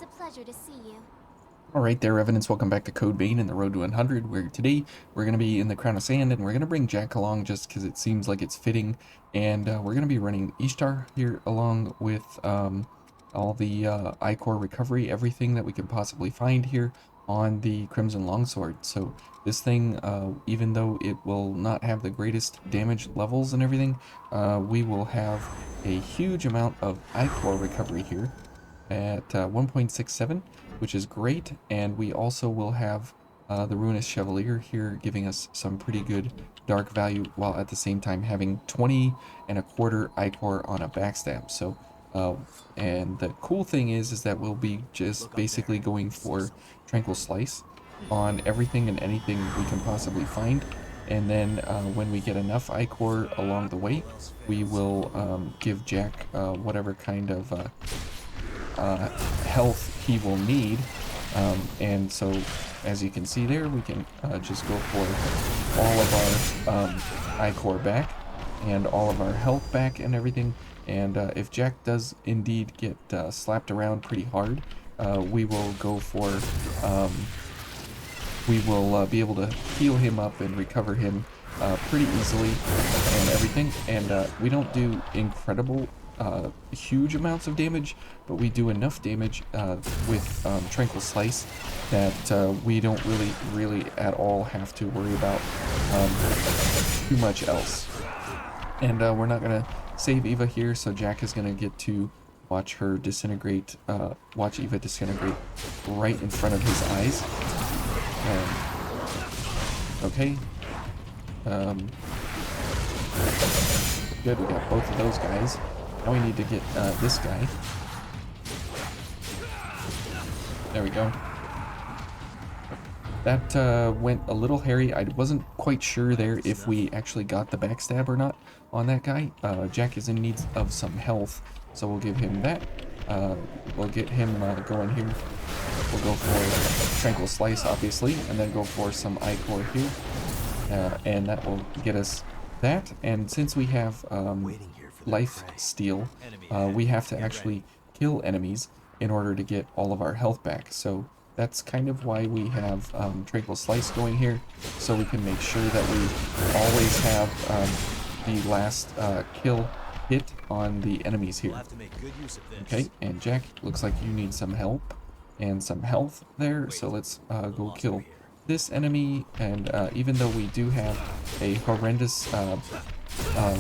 It's a pleasure to see you. Alright there, Evidence. Welcome back to Code Vein and the Road to 100, where today we're going to be in the Crown of Sand, and we're going to bring Jack along just because it seems like it's fitting, and we're going to be running Ishtar here along with all the Ichor recovery, everything that we can possibly find here on the Crimson Longsword. So this thing, even though it will not have the greatest damage levels and everything, we will have a huge amount of Ichor recovery here at 1.67, which is great, and we also will have the Ruinous Chevalier here giving us some pretty good dark value, while at the same time having 20 and a quarter Ichor on a backstab. So and the cool thing is that we'll be just basically going for Tranquil Slice on everything and anything we can possibly find, and then when we get enough Ichor along the way, we will give Jack whatever kind of health he will need, and so as you can see there, we can just go for all of our Ichor back and all of our health back and everything. And if Jack does indeed get slapped around pretty hard, we will go for we will be able to heal him up and recover him pretty easily and everything. And we don't do incredible huge amounts of damage, but we do enough damage with Tranquil Slice that we don't really at all have to worry about too much else. And we're not gonna save Eva here, so Jack is gonna get to watch her disintegrate, watch Eva disintegrate right in front of his eyes. Okay. Good, we got both of those guys. Now we need to get this guy. There we go. That went a little hairy. I wasn't quite sure there if we actually got the backstab or not on that guy. Jack is in need of some health, so we'll give him that. We'll get him going here. We'll go for Tranquil Slice, obviously, and then go for some Ichor here. And that will get us that. And since we have life steal, we have to actually kill enemies in order to get all of our health back. So that's kind of why we have Tranquil Slice going here, so we can make sure that we always have the last kill hit on the enemies here. Okay, and Jack, looks like you need some help and some health there, so let's go kill this enemy. And even though we do have a horrendous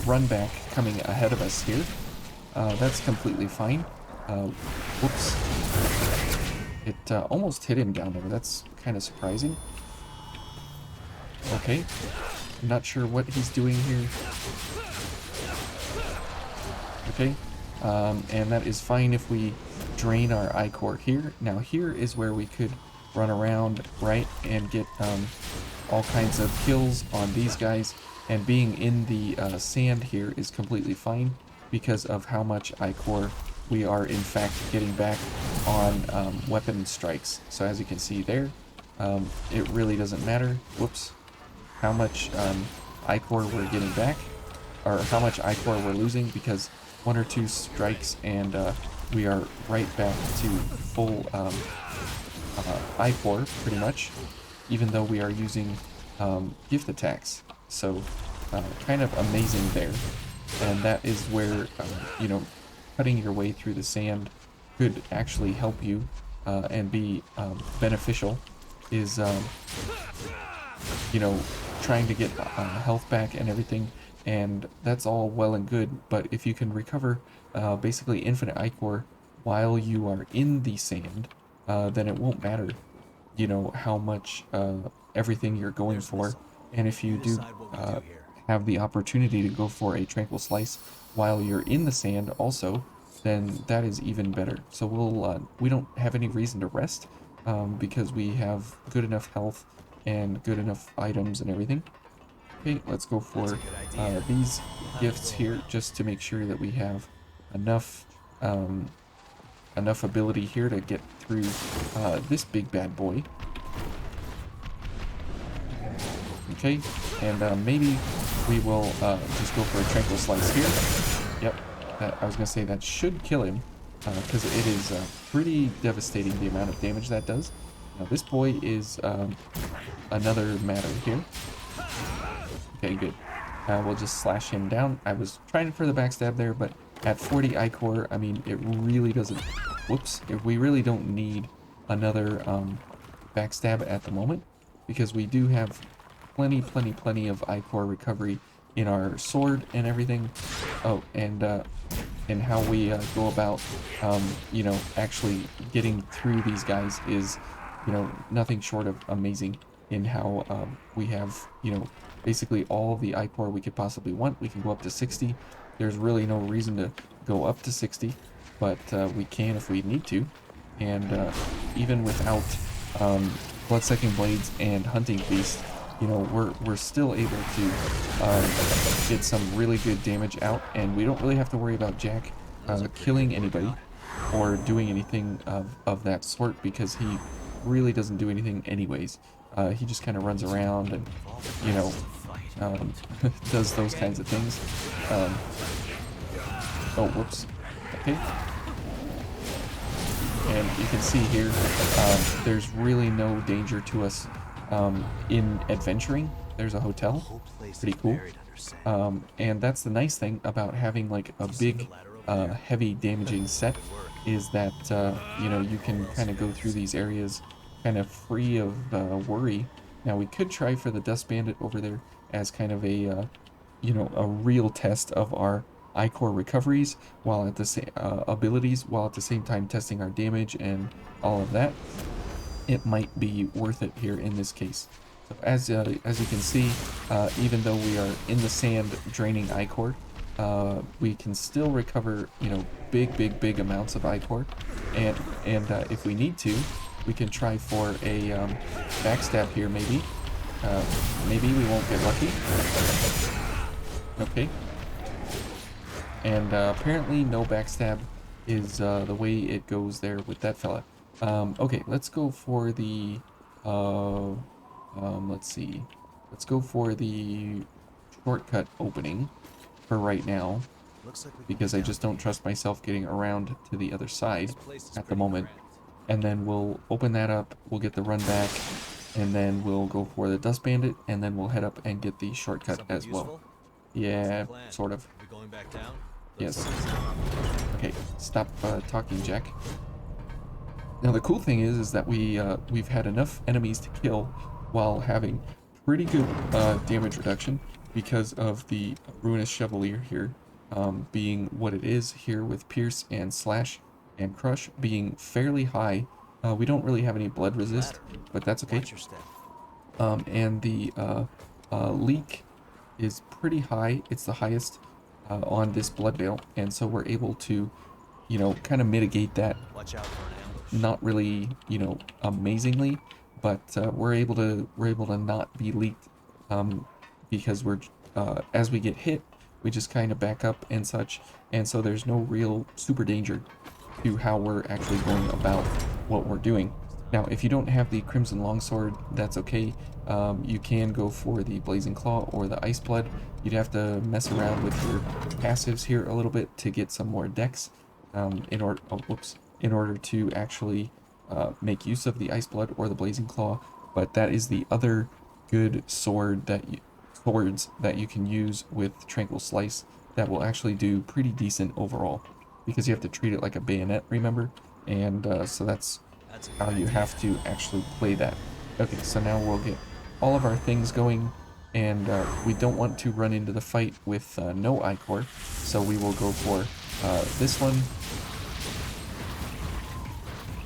run back coming ahead of us here, that's completely fine. Whoops. It almost hit him down there. That's kind of surprising. Okay. I'm not sure what he's doing here. Okay. And that is fine if we drain our Ichor here. Now here is where we could run around, right, and get all kinds of kills on these guys. And being in the sand here is completely fine because of how much Ichor we are in fact getting back on weapon strikes. So as you can see there, it really doesn't matter, whoops, how much Ichor we're getting back, or how much Ichor we're losing, because one or two strikes and we are right back to full Ichor pretty much, even though we are using gift attacks. So kind of amazing there. And that is where you know, cutting your way through the sand could actually help you and be beneficial, is you know, trying to get health back and everything. And that's all well and good, but if you can recover basically infinite Ichor while you are in the sand, then it won't matter, you know, how much everything you're going for. And if you do have the opportunity to go for a Tranquil Slice while you're in the sand also, then that is even better. So we don't have any reason to rest because we have good enough health and good enough items and everything. Okay, let's go for these gifts here just to make sure that we have enough enough ability here to get through this big bad boy. Okay, and maybe we will just go for a Tranquil Slice here. Yep, I was gonna say that should kill him. because it is pretty devastating the amount of damage that does. Now this boy is another matter here. Okay, good. We'll just slash him down. I was trying for the backstab there, but at 40 ichor, I mean, it really doesn't... Whoops. We really don't need another backstab at the moment, because we do have plenty of ichor recovery in our sword and everything. Oh, and how we go about, you know, actually getting through these guys is, you know, nothing short of amazing in how we have, you know, basically all the ichor we could possibly want. We can go up to 60. There's really no reason to go up to 60, but we can if we need to. And even without blood-sucking blades and hunting beast, you know, we're still able to get some really good damage out, and we don't really have to worry about Jack killing anybody or doing anything of that sort, because he really doesn't do anything anyways. He just kind of runs around and, you know, does those kinds of things. Oh, whoops. Okay. And you can see here, there's really no danger to us in adventuring. There's a hotel. Pretty cool. And that's the nice thing about having like a big, heavy damaging set, is that, you know, you can kind of go through these areas kind of free of worry. Now we could try for the Dust Bandit over there as kind of a, you know, a real test of our ichor recoveries, while at the same abilities, while at the same time testing our damage and all of that. It might be worth it here in this case. So as you can see, even though we are in the sand draining ichor, we can still recover, you know, big amounts of ichor, and if we need to, we can try for a backstab here. Maybe we won't get lucky. Okay. And apparently no backstab is the way it goes there with that fella. Okay, let's go for the, let's see. Let's go for the shortcut opening for right now, because I just don't trust myself getting around to the other side at the moment. And then we'll open that up, we'll get the run back, and then we'll go for the Dust Bandit, and then we'll head up and get the shortcut as well. Yeah, sort of. Yes. Okay, stop talking, Jack. Now the cool thing is that we've had enough enemies to kill while having pretty good damage reduction, because of the Ruinous Chevalier here being what it is here, with Pierce and Slash and Crush being fairly high. We don't really have any blood resist, but that's okay. And the leak is pretty high. It's the highest on this blood veil, and so we're able to, you know, kind of mitigate that. Not really, you know, amazingly, but we're able to not be leaked, because we're as we get hit, we just kind of back up and such, and so there's no real super danger to how we're actually going about what we're doing. Now, if you don't have the Crimson Longsword, that's okay. You can go for the Blazing Claw or the Ice Blood. You'd have to mess around with your passives here a little bit to get some more dex, in order to actually make use of the Ice Blood or the Blazing Claw. But that is the other good swords that you can use with Tranquil Slice that will actually do pretty decent overall, because you have to treat it like a bayonet, remember? And so that's how you have to actually play that. Okay, so now we'll get all of our things going, and we don't want to run into the fight with no ichor, so we will go for this one.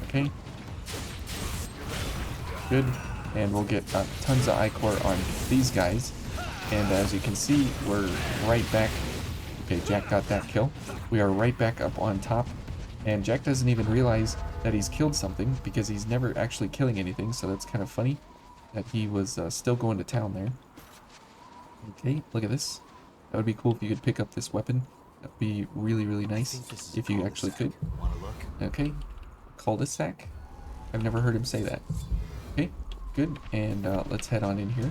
Okay. Good. And we'll get tons of ichor on these guys. And as you can see, we're right back. Okay, Jack got that kill. We are right back up on top. And Jack doesn't even realize that he's killed something, because he's never actually killing anything, so that's kind of funny that he was still going to town there. Okay, look at this. That would be cool if you could pick up this weapon. That would be really nice if you actually could. Okay, cul-de-sac? I've never heard him say that. Okay, good, and let's head on in here.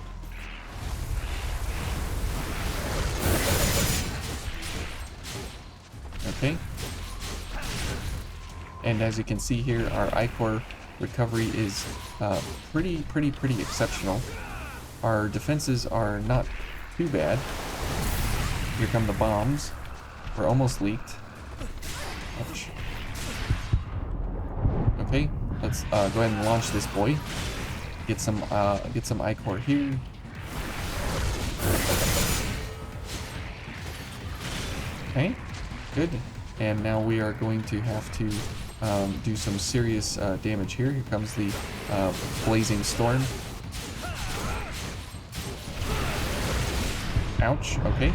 Okay. And as you can see here, our ichor recovery is pretty exceptional. Our defenses are not too bad. Here come the bombs. We're almost leaked. Ouch. Okay, let's go ahead and launch this boy. Get some ichor here. Okay, good. And now we are going to have to do some serious damage here. Here comes the blazing storm. Ouch. Okay.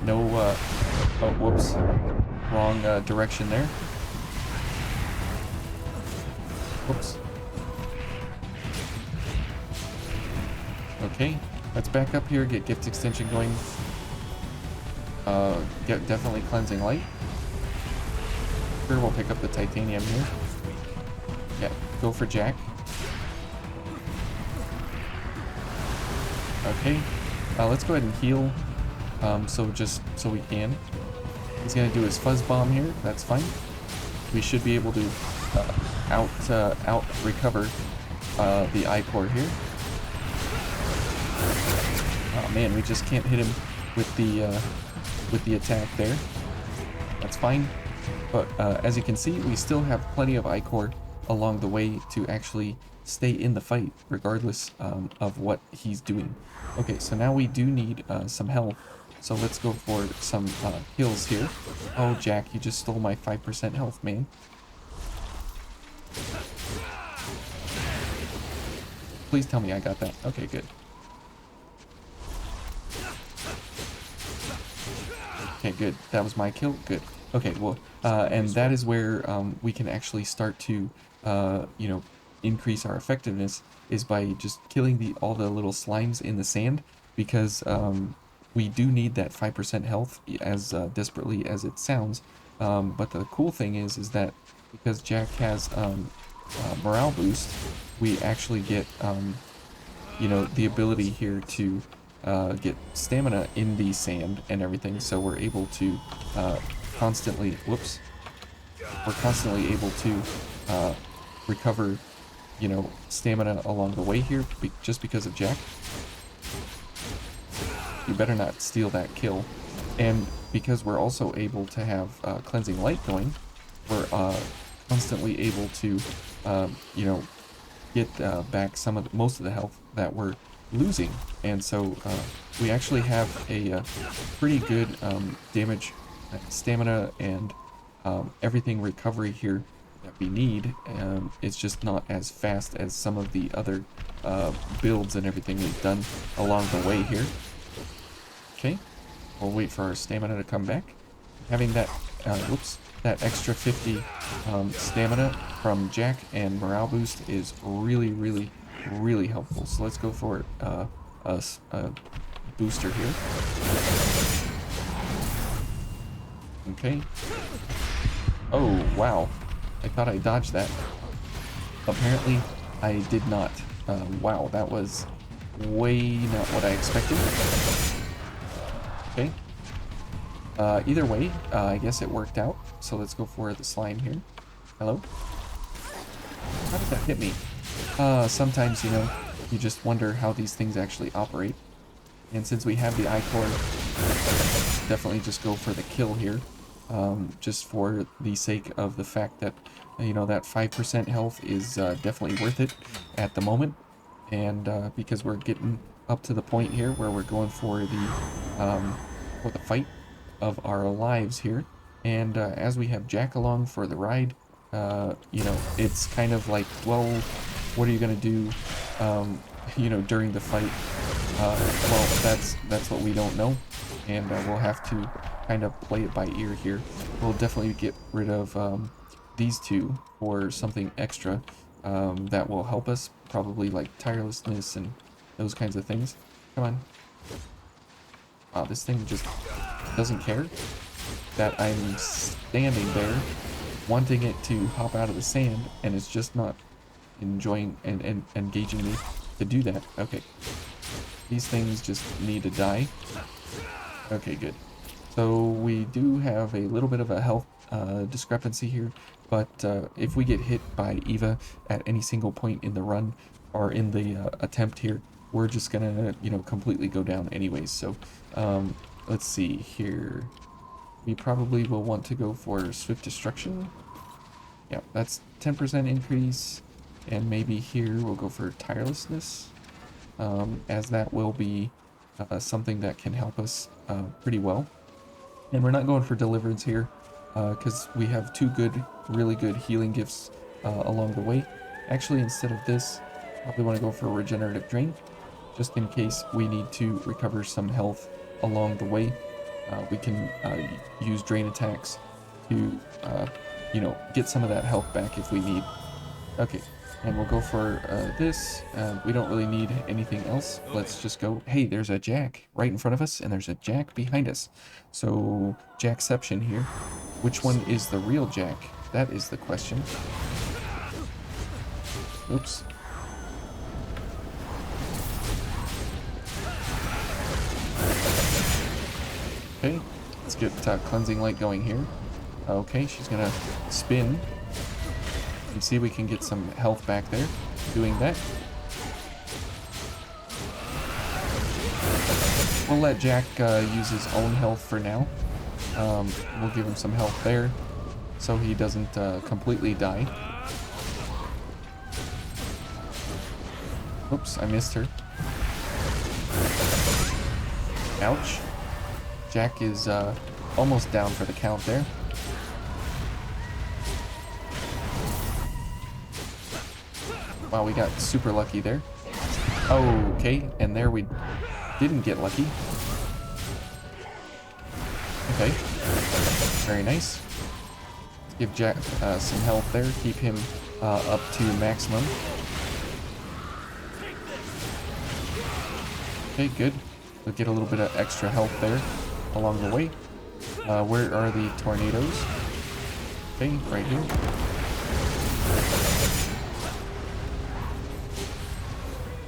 No. Oh, whoops. Wrong direction there. Whoops. Okay. Let's back up here. Get gift extension going. Get definitely cleansing light. Sure, we'll pick up the titanium here. Yeah. Go for Jack. Okay. Let's go ahead and heal. Just so we can. He's gonna do his fuzz bomb here. That's fine. We should be able to out recover the ichor here. Oh man, we just can't hit him with the attack there. That's fine. But as you can see, we still have plenty of ichor along the way to actually stay in the fight, regardless of what he's doing. Okay, so now we do need some health. So let's go for some kills here. Oh, Jack, you just stole my 5% health, man. Please tell me I got that. Okay, good. Okay, good. That was my kill. Good. Okay, well, and that is where we can actually start to, you know, increase our effectiveness, is by just killing all the little slimes in the sand, because we do need that 5% health, as desperately as it sounds. But the cool thing is that because Jack has morale boost, we actually get, you know, the ability here to get stamina in the sand and everything. So we're able to constantly, we're constantly able to recover, you know, stamina along the way here, just because of Jack. You better not steal that kill. And because we're also able to have cleansing light going, we're constantly able to, you know, get back most of the health that we're losing. And so we actually have a pretty good damage, stamina, and everything recovery here that we need. It's just not as fast as some of the other builds and everything we've done along the way here. Okay, we'll wait for our stamina to come back. Having that, that extra 50 stamina from Jack and morale boost is really helpful. So let's go for a booster here. Okay. Oh, wow. I thought I dodged that. Apparently, I did not. Wow, that was way not what I expected. Okay. Either way, I guess it worked out. So let's go for the slime here. Hello? How did that hit me? Sometimes, you know, you just wonder how these things actually operate. And since we have the ichor, definitely just go for the kill here. Just for the sake of the fact that, you know, that 5% health is definitely worth it at the moment. And because we're getting up to the point here where we're going for the fight of our lives here. And as we have Jack along for the ride, you know, it's kind of like, well, what are you gonna do, you know, during the fight? Well, that's what we don't know, and we'll have to kind of play it by ear here. We'll definitely get rid of these two for something extra that will help us, probably like tirelessness and those kinds of things. Come on. Wow, this thing just doesn't care that I'm standing there wanting it to hop out of the sand, and it's just not enjoying and engaging me to do that. Okay. These things just need to die. Okay, good. So we do have a little bit of a health discrepancy here. but if we get hit by Eva at any single point in the run or in the attempt here, we're just gonna, you know, completely go down anyways. So let's see here. We probably will want to go for Swift Destruction. Yeah, that's 10% increase. And maybe here we'll go for Tirelessness, as that will be something that can help us pretty well. And we're not going for Deliverance here, because we have two really good healing gifts along the way. Actually, instead of this, probably want to go for Regenerative Drain, just in case we need to recover some health along the way. We can use Drain attacks to, you know, get some of that health back if we need. Okay, and we'll go for this. We don't really need anything else. Let's just go. Hey, there's a Jack right in front of us, and there's a Jack behind us. So, Jackception here. Which one is the real Jack? That is the question. Oops. Okay, let's get Cleansing Light going here. Okay, she's gonna spin. And see if we can get some health back there. Doing that. We'll let Jack use his own health for now. We'll give him some health there so he doesn't completely die. Oops, I missed her. Ouch. Jack is almost down for the count there. Wow, we got super lucky there. Okay, and there we didn't get lucky. Okay, very nice. Let's give Jack some health there, keep him up to maximum. Okay, good. We'll get a little bit of extra health there along the way. Where are the tornadoes? Okay, right here.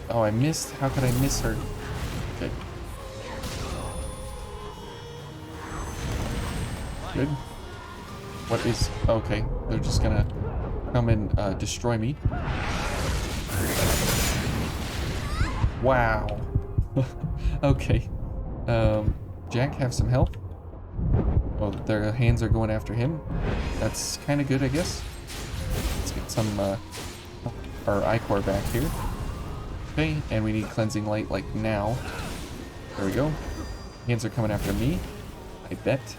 Oh, I missed. How could I miss her? Okay. Good. What is... Okay, they're just gonna come and destroy me. Wow. Okay. Jack, have some help. Oh, their hands are going after him. That's kind of good, I guess. Let's get some our Ichor back here. Okay, and we need Cleansing Light like now. There we go. Hands are coming after me, I bet.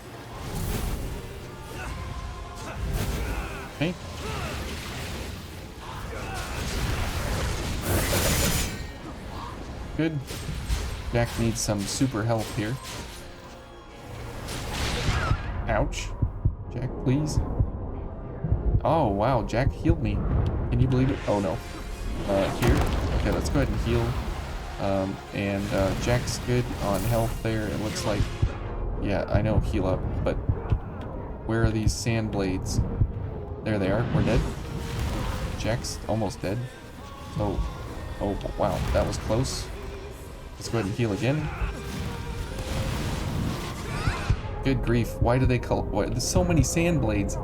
Okay. Good. Jack needs some super health here. Ouch. Jack, please. Oh, wow. Jack healed me. Can you believe it? Oh, no. Here. Okay, let's go ahead and heal. Jack's good on health there. It looks like... Yeah, I know heal up, but... Where are these sand blades? There they are. We're dead. Jack's almost dead. So... Oh, wow. That was close. Let's go ahead and heal again. Good grief. Why do they call... What? There's so many sand blades.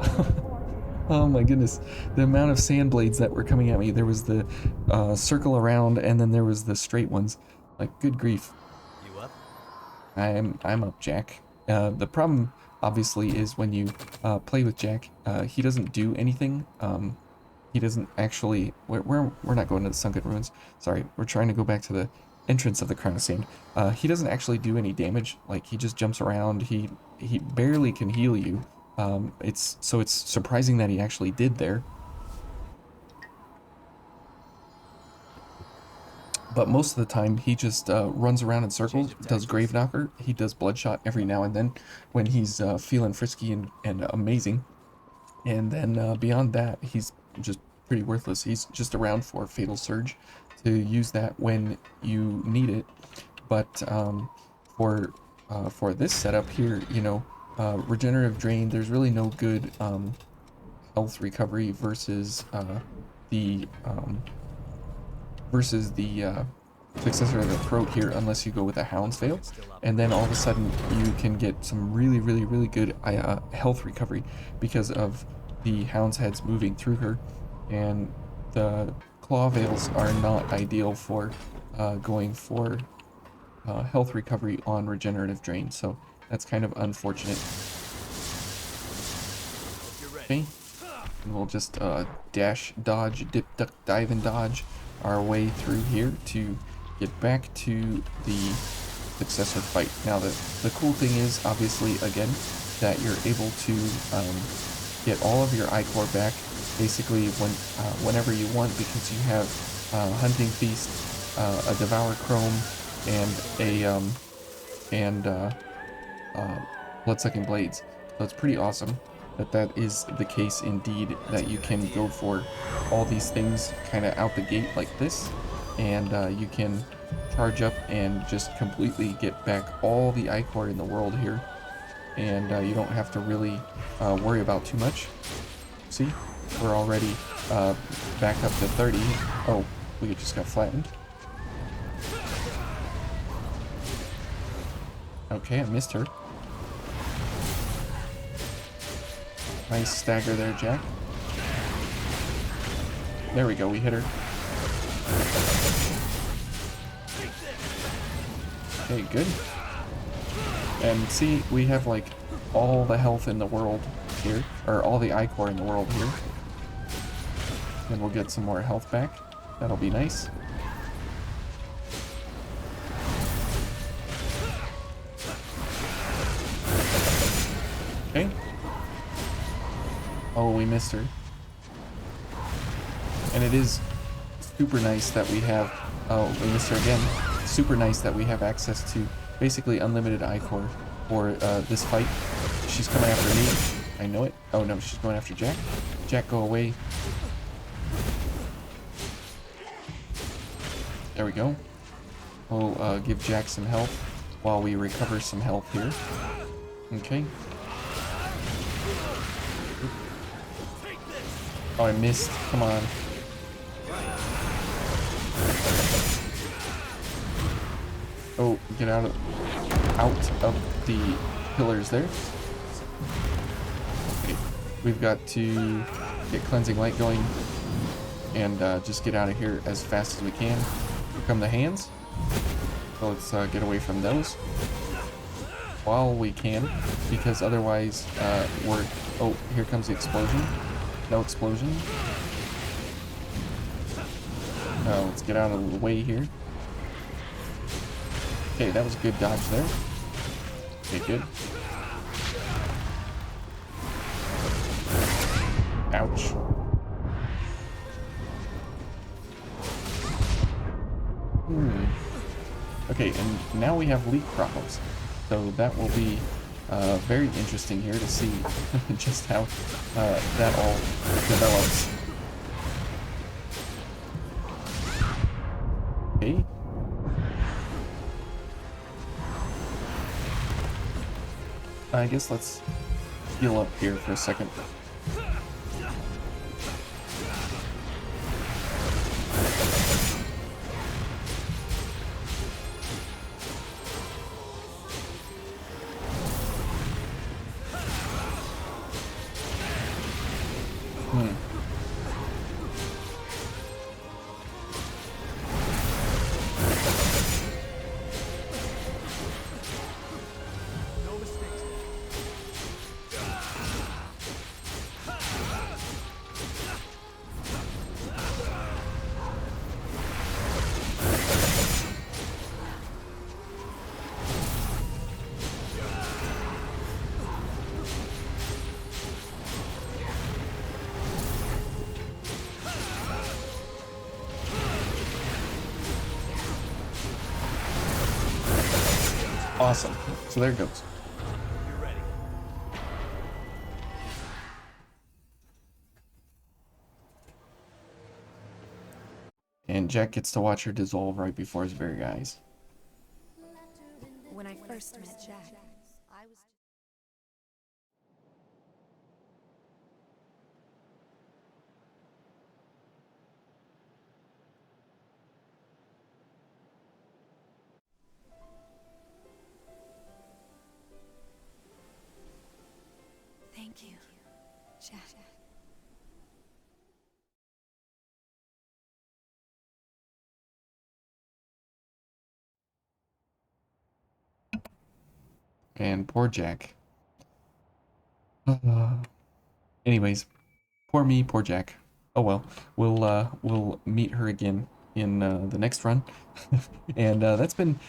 Oh my goodness. The amount of sand blades that were coming at me. There was the circle around, and then there was the straight ones. Like, good grief. You up? I'm up, Jack. The problem, obviously, is when you play with Jack, he doesn't do anything. He doesn't actually... We're not going to the Sunken Ruins. Sorry, we're trying to go back to the entrance of the Crown of Sand. He doesn't actually do any damage. Like, he just jumps around. He barely can heal you. It's surprising that he actually did there. But most of the time, he just runs around in circles, does Grave Knocker. He does Bloodshot every now and then when he's feeling frisky and amazing. And then beyond that, he's just pretty worthless. He's just around for Fatal Surge to use that when you need it. But for this setup here, you know, Regenerative Drain, there's really no good health recovery versus the successor of the Throat here, unless you go with a Hound's Veil, and then all of a sudden you can get some really good health recovery because of the hound's heads moving through her, and the claw veils are not ideal for going for health recovery on regenerative drain, so that's kind of unfortunate. Okay, and we'll just dash, dodge, dip, duck, dive, and dodge our way through here to get back to the successor fight. Now the cool thing is, obviously, again, that you're able to get all of your ichor back basically whenever you want, because you have Hunting Feast, a Devour Chrome, and Bloodsucking Blades. So it's pretty awesome that that is the case indeed, that you can go for all these things kind of out the gate like this, and you can charge up and just completely get back all the ichor in the world here, and you don't have to really worry about too much. See, we're already back up to 30. Oh, we just got flattened. Okay, I missed her. Nice stagger there, Jack. There we go, we hit her. Okay, good. And see, we have like all the health in the world here, or all the ichor in the world here. And we'll get some more health back. That'll be nice. Okay. Oh, we missed her. And it is super nice that we have... Oh, we missed her again. Super nice that we have access to basically unlimited ichor for this fight. She's coming after me. I know it. Oh no, she's going after Jack. Jack, go away. There we go. We'll give Jack some health while we recover some health here. Okay. Oh, I missed. Come on. Oh, get out of the pillars there. Okay, we've got to get Cleansing Light going and just get out of here as fast as we can. Here come the hands. So let's get away from those while we can, because otherwise we're... Oh, here comes the explosion. No explosion. No, let's get out of the way here. Okay, that was a good dodge there. Okay, good. Ouch. Okay, and now we leak problems. So that will be very interesting here to see just how that all develops. Okay. I guess let's heal up here for a second. Awesome. So there it goes. You're ready. And Jack gets to watch her dissolve right before his very eyes. When I first met Jack, I was... Thank you, Jack. And poor Jack. Anyways, poor me, poor Jack. Oh well, we'll meet her again in the next run, and that's been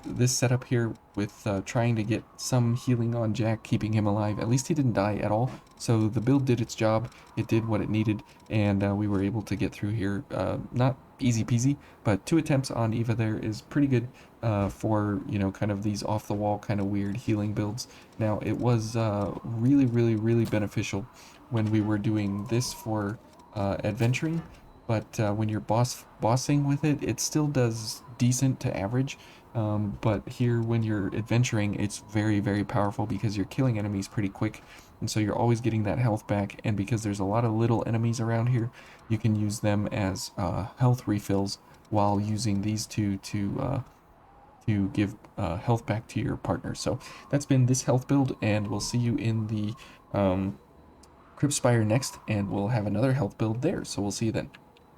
this setup here with trying to get some healing on Jack, keeping him alive. At least he didn't die at all, so the build did its job. It did what it needed, and we were able to get through here. Not easy peasy, but 2 attempts on Eva there is pretty good for kind of these off the wall kind of weird healing builds. Now it was really really beneficial when we were doing this for adventuring, but when you're bossing with it, it still does decent to average. But here, when you're adventuring, it's very powerful because you're killing enemies pretty quick, and so you're always getting that health back. And because there's a lot of little enemies around here, you can use them as health refills while using these two to give health back to your partner. So that's been this health build, and we'll see you in the Crypt Spire next, and we'll have another health build there. So we'll see you then.